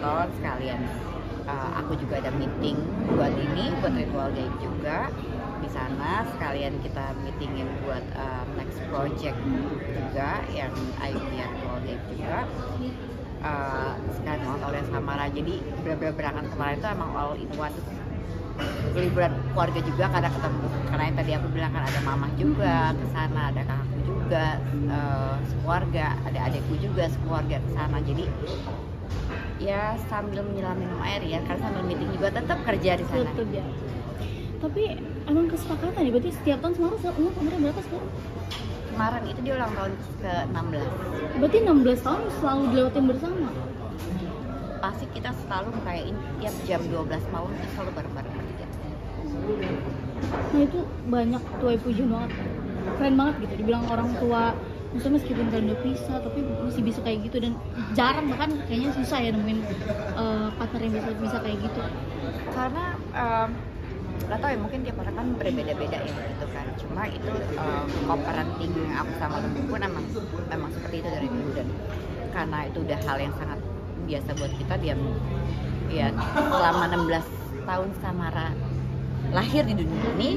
nonton sekalian. Aku juga ada meeting buat ritual gaib juga di sana, sekalian kita meetingin buat next project juga yang IUPR ritual gaib juga. Sekarang nonton Samara, jadi bener-bener berangkat kemarin itu emang all in one. Liburan keluarga juga karena ketemu, karena yang tadi aku bilang kan ada mamah juga ke sana, ada kakakku juga sekeluarga, ada adekku juga sekeluarga ke sana. Jadi ya sambil menyelam minum air ya, karena sambil meeting juga tetap kerja di sana. Tetap ya. Tapi emang kesepakatan ya, berarti setiap tahun umur berapa sekarang? Kemarin itu dia ulang tahun ke-16. Berarti 16 tahun selalu dilewatin bersama? Pasti kita selalu ngerayain tiap jam 12 malam itu selalu bareng-bareng bertiga. Nah itu banyak tuh puji banget, keren banget gitu. Dibilang orang tua, maksudnya meskipun kalian udah pisah tapi masih bisa kayak gitu, dan jarang, bahkan kayaknya susah ya nemuin partner yang bisa kayak gitu. Karena nggak tahu ya, mungkin tiap orang kan berbeda-beda ya gitu kan. Cuma itu co-parenting aku sama Lembu pun memang seperti itu dari dulu, dan karena itu udah hal yang sangat biasa buat kita. Dia ya selama 16 tahun Samara lahir di dunia ini,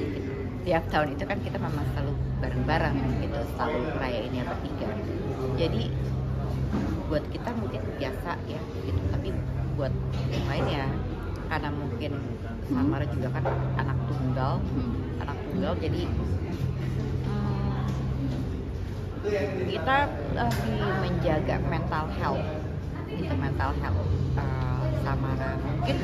tiap tahun itu kan kita memang selalu bareng-bareng gitu, selalu rayainnya bertiga. Jadi buat kita mungkin biasa ya gitu, tapi buat yang lain ya karena mungkin Samara juga kan anak tunggal, jadi kita lagi menjaga mental health Samara. Mungkin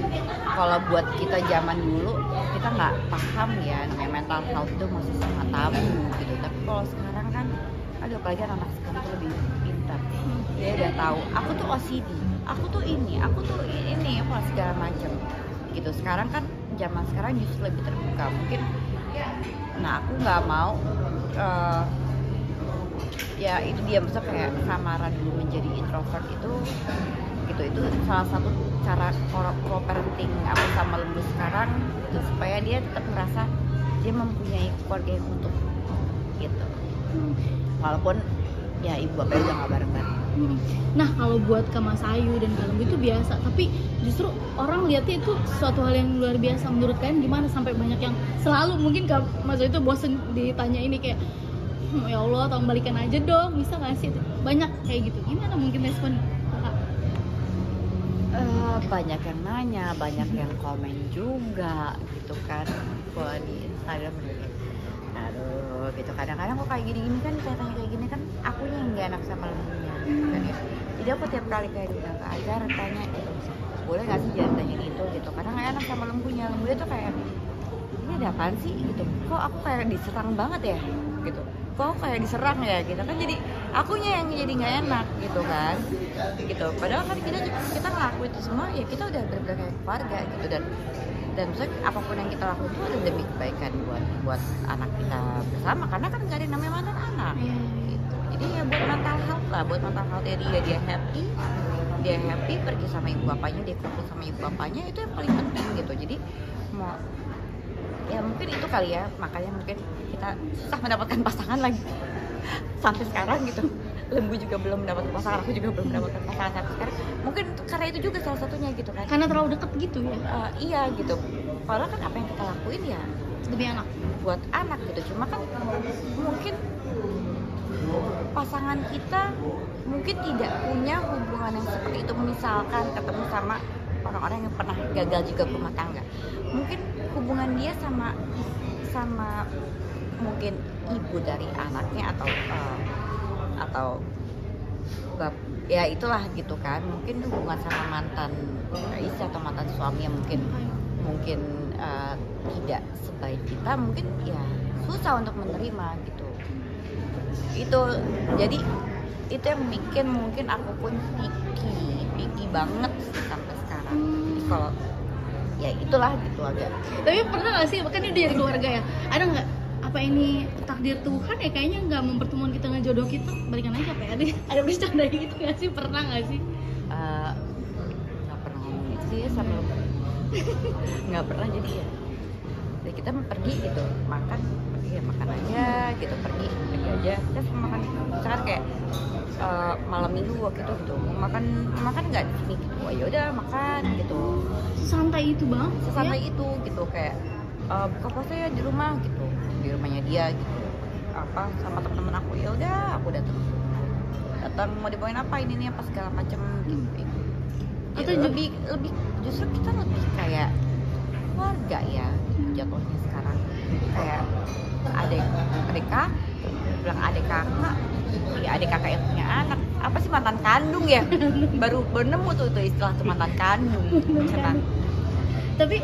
kalau buat kita zaman dulu kita nggak paham ya namanya mental health itu masih sangat tabu gitu. Tapi kalau sekarang kan, apalagi anak sekarang tuh lebih pintar. Dia udah tahu, aku tuh OCD, aku tuh ini, apa segala macam gitu. Sekarang kan zaman sekarang justru lebih terbuka mungkin. Nah aku nggak mau ya itu dia, maksudnya kayak Samara dulu menjadi introvert itu salah satu cara co-parenting aku sama Lembu sekarang itu, supaya dia tetap merasa dia mempunyai keluarga yang utuh gitu. Walaupun ya ibu bapaknya udah gak bareng-bareng. Nah kalau buat ke Mas Ayu dan Kak Lembu itu biasa, tapi justru orang lihatnya itu suatu hal yang luar biasa. Menurut kalian gimana sampai banyak yang selalu mungkin Kak Mas Ayu itu bosen ditanya ini kayak ya Allah tolong balikan aja dong, bisa gak sih? Banyak kayak gitu, gimana mungkin respon Kak? Banyak yang nanya, banyak yang komen juga gitu kan di Instagram gitu. Aduh gitu, kadang-kadang kok kayak gini-gini kan, tanya kayak gini kan akunya yang gak enak sama Lembunya kan ya. Jadi aku tiap kali kayak diundang ke acara tanya gitu, boleh gak sih jangan tanya gitu, kadang gak enak sama Lembunya tuh kayak ini ada apaan sih gitu, kok aku kayak diserang banget ya gitu, kok kayak diserang ya gitu kan, jadi akunya yang jadi nggak enak gitu kan gitu. Padahal kan kita ngelakuin itu semua ya, kita udah bener-bener kayak keluarga gitu, dan maksudnya apapun yang kita lakukan itu ada demi kebaikan buat anak kita bersama, karena kan nggak ada yang namanya mantan anak gitu. Jadi ya buat mental health lah, buat mental health dia happy pergi sama ibu bapaknya, dia kumpul sama ibu bapaknya, itu yang paling penting gitu. Jadi mau ya mungkin itu kali ya, makanya mungkin kita susah mendapatkan pasangan lagi sampai sekarang gitu. Lembu juga belum mendapatkan pasangan, aku juga belum mendapatkan pasangan sampai sekarang. Mungkin karena itu juga salah satunya gitu kan, karena terlalu deket gitu ya. Iya gitu, padahal kan apa yang kita lakuin ya demi anak, buat anak gitu. Cuma kan mungkin pasangan kita mungkin tidak punya hubungan yang seperti itu. Misalkan ketemu sama orang-orang yang pernah gagal juga berumah tangga, mungkin hubungan dia sama mungkin ibu dari anaknya atau ya itulah gitu kan, mungkin hubungan sama mantan istri atau mantan suami yang mungkin tidak sebaik kita, mungkin ya susah untuk menerima gitu. Itu jadi itu yang bikin mungkin aku pun picky banget sampai sekarang. Jadi kalau ya itulah gitu agak. Tapi pernah nggak sih, bahkan ini udah jadi keluarga ya, ada nggak apa ini takdir Tuhan ya, kayaknya nggak mempertemuan kita dengan jodoh kita, balikan aja apa ya, ada bercanda gitu nggak sih, pernah nggak sih? Nggak pernah ngomong itu sih sama nggak pernah, jadi ya Jadi kita pergi gitu makan, pergi ya makan aja gitu, pergi aja terus makan. Misalkan kayak malam minggu waktu itu gitu mau makan nggak di sini gitu, oh ya udah makan gitu, Santai itu bang. sesantai itu gitu. Kayak buka puasa ya di rumah gitu, di rumahnya dia gitu, apa sama teman-teman aku, ya udah aku datang mau dibawain apa ini nih apa segala macam gitu. Ya, Atau lebih justru kita lebih kayak keluarga ya jatuhnya sekarang. Kayak adik kakak, bilang adik kakak, ya adik kakak yang punya anak, apa sih mantan kandung ya, baru nemu tuh istilah tuh mantan kandung. Tapi